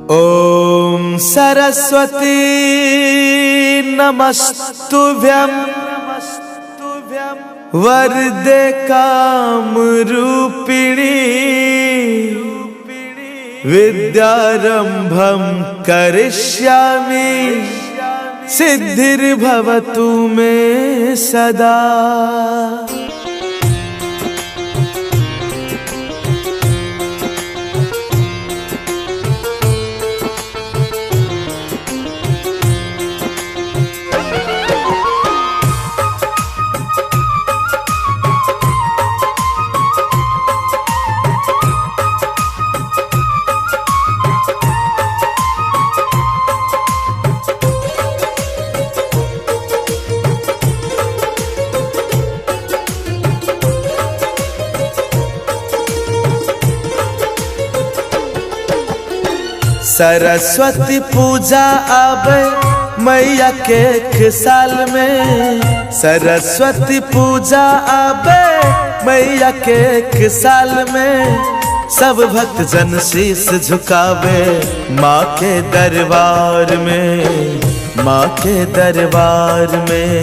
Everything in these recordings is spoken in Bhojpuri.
ओम सरस्वती नमस्तुभ्यं वरदे कामरूपिणी विद्यारंभं करिष्यामि सिद्धिर्भवतु मे सदा। सरस्वती पूजा आवे मैया के एक साल में, सरस्वती पूजा आवे मैया के एक साल में। सब भक्त जन शीश झुकावे माँ के दरबार में, माँ के दरबार में।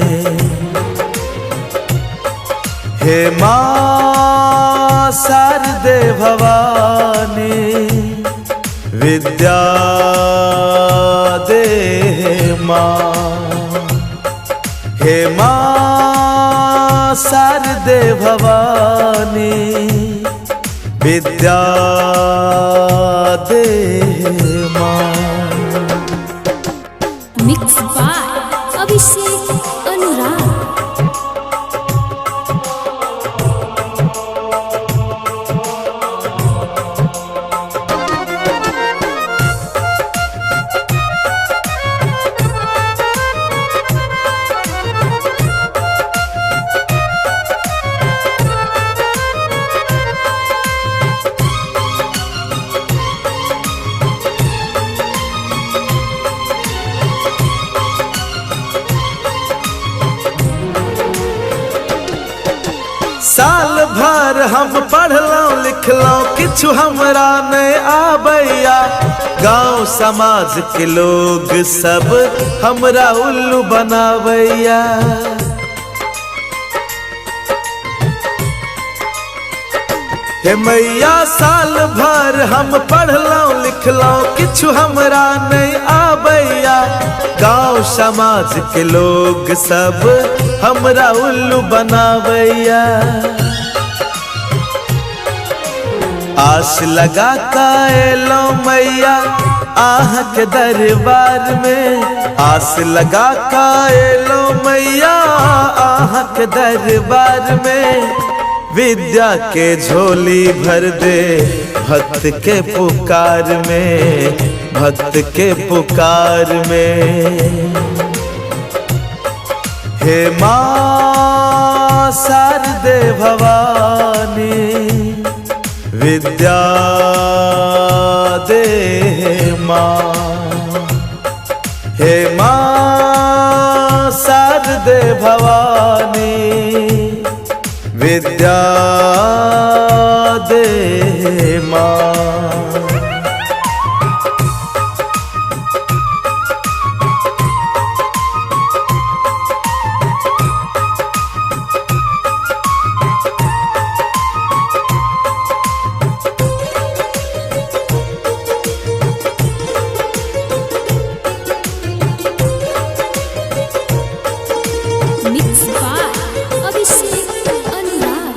हे माँ शारदे भवानी विद्या दे माँ। हे माँ शारदे भवानी विद्या दे माँ। Mix by Abhishek Anurag. साल भर हम पढ़लों लिखलों किछु हमरा नहीं आबैया। गांव समाज के लोग सब हमरा उल्लू बनावैया। हे मैया साल भर हम पढ़लों लिखलों किछु हमरा नहीं आबैया। गांव समाज के लोग सब हमरा उल्लू बनावैया। आस लगा कायलो मैया आह के दरबार में, आस लगा कायलो मैया आह के दरबार में। विद्या के झोली भर दे भक्त के पुकार में, भक्त के पुकार में। हे माँ शारदे भवानी विद्या दे माँ। हे माँ शारदे भवानी विद्या दे माँ। Mix by Abhishek Anurag.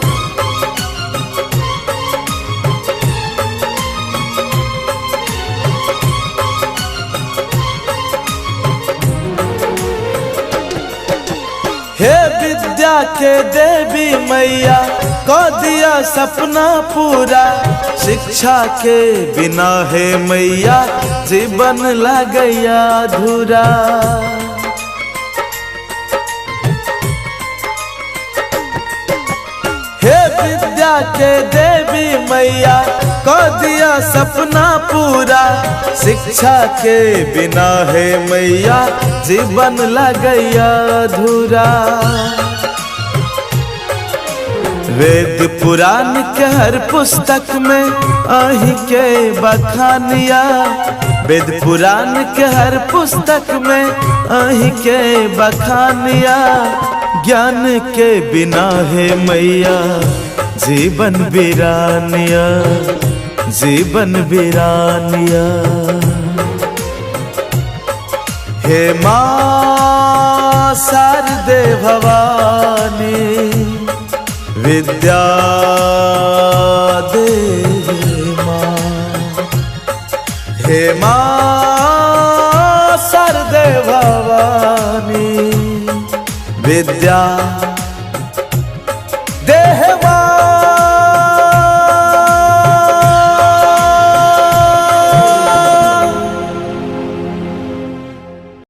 हे विद्या के देवी मैया को दिया सपना पूरा। शिक्षा के बिना है मैया जीवन लग गया अधूरा। हे विद्या के देवी मैया को दिया सपना पूरा। शिक्षा के बिना है मैया जीवन लग गया अधूरा। वेद पुराण के हर पुस्तक में आही के बखानिया, वेद पुराण के हर पुस्तक में अहीं के बखानिया, ज्ञान के बिना है मैया जीवन वीरानिया, जीवन वीरानिया। हे माँ शारदे भवानी विद्या देवी माँ, हे माँ शारदे भवानी विद्या दे